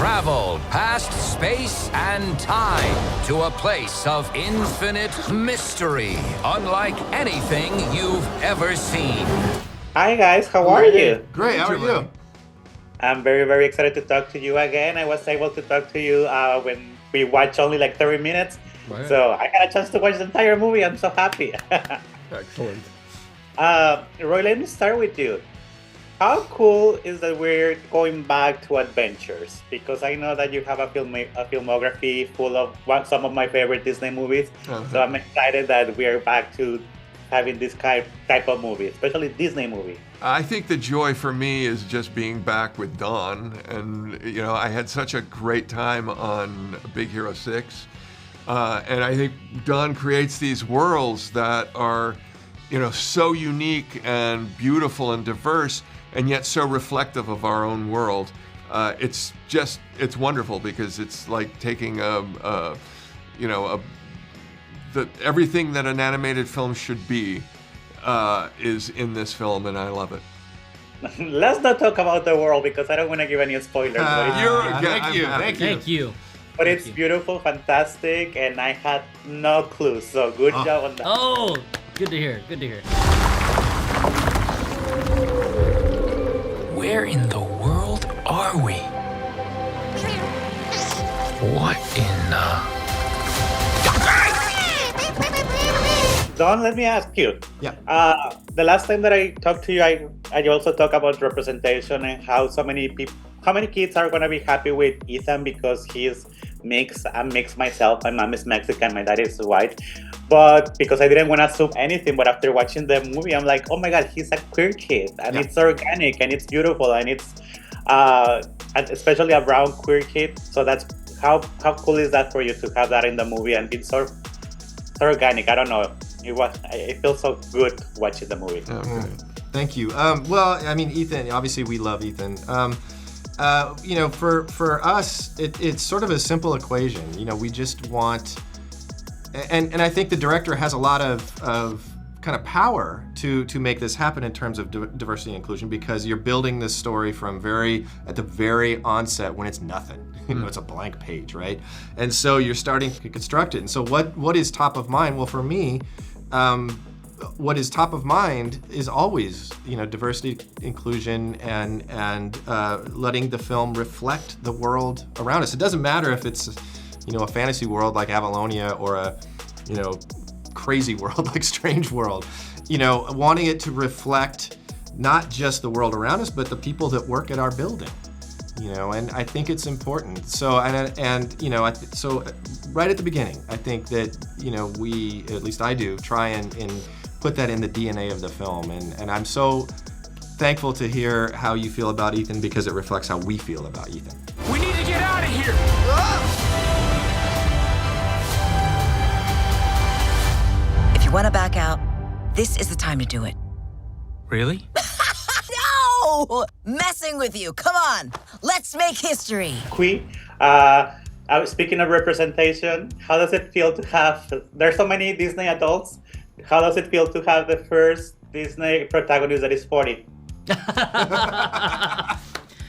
travel past space and time to a place of infinite mystery, unlike anything you've ever seen. Hi guys, how are you? Great, how are you? I'm very, very excited to talk to you again. I was able to talk to you when we watched only like 30 minutes. Right. So I got a chance to watch the entire movie. I'm so happy. Excellent. Roy, let me start with you. How cool is that we're going back to adventures? Because I know that you have a filmography full of some of my favorite Disney movies. So I'm excited that we are back to having this type of movie, especially Disney movie. I think the joy for me is just being back with Don. And, you know, I had such a great time on Big Hero 6. And I think Don creates these worlds that are, you know, so unique and beautiful and diverse, and yet so reflective of our own world. It's wonderful because it's like taking everything that an animated film should be is in this film, and I love it. Let's not talk about the world because I don't want to give any spoilers. Thank you. But it's beautiful, fantastic, and I had no clue. So good job on that. Oh, good to hear. Where in the world are we? What in the... Don, let me ask you. Yeah. The last time that I talked to you, I also talked about representation and how many kids are gonna be happy with Ethan because he's mixed. I'm mixed myself. My mom is Mexican, my dad is white. But because I didn't want to assume anything, but after watching the movie, I'm like, oh my God, he's a queer kid, and it's organic and it's beautiful, and it's especially a brown queer kid. So that's how cool is that for you to have that in the movie and be so organic? I don't know. It feels so good watching the movie. Okay. Thank you. Well, I mean, Ethan. Obviously, we love Ethan. You know, for us, it's sort of a simple equation. You know, we just want, and I think the director has a lot of kind of power to make this happen in terms of diversity and inclusion, because you're building this story from at the very onset when it's nothing. You know, it's a blank page, right? And so you're starting to construct it. And so what is top of mind? Well, for me, what is top of mind is always, you know, diversity, inclusion, and letting the film reflect the world around us. It doesn't matter if it's, you know, a fantasy world like Avalonia or a, you know, crazy world like Strange World. You know, wanting it to reflect not just the world around us, but the people that work at our building. You know, and I think it's important. So, and you know, so right at the beginning, I think that, you know, we, at least I do, try and put that in the DNA of the film. And I'm so thankful to hear how you feel about Ethan, because it reflects how we feel about Ethan. We need to get out of here! If you want to back out, this is the time to do it. Really? No! Messing with you. Come on. Let's make history. Qui, I was speaking of representation. How does it feel to have? There's so many Disney adults. How does it feel to have the first Disney protagonist that is 40?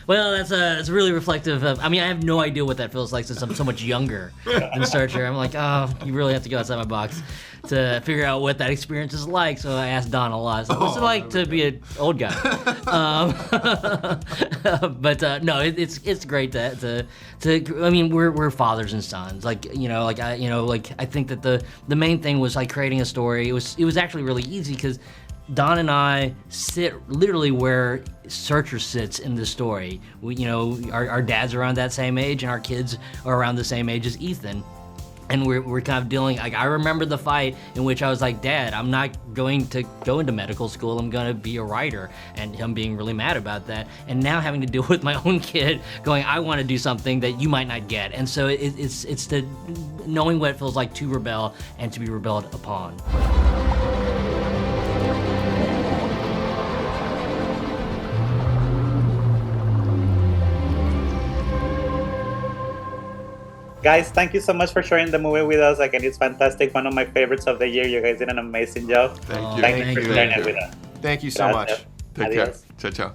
Well, that's really reflective of, I mean, I have no idea what that feels like since I'm so much younger than Starcher. I'm like, oh, you really have to go outside my box to figure out what that experience is like. So I asked Don a lot. So what's it like to be an old guy? But no, it's great to I mean, we're fathers and sons. Like, I think that the main thing was like creating a story. It was actually really easy because Don and I sit literally where Searcher sits in the story. Our dads are around that same age, and our kids are around the same age as Ethan. And we're kind of dealing, like, I remember the fight in which I was like, Dad, I'm not going to go into medical school, I'm gonna be a writer. And him being really mad about that. And now having to deal with my own kid going, I wanna do something that you might not get. And so it's the knowing what it feels like to rebel and to be rebelled upon. Guys, thank you so much for sharing the movie with us. Again, it's fantastic. One of my favorites of the year. You guys did an amazing job. Thank you. Thank you for sharing it with us. Thank you so much. Take care. Ciao, ciao.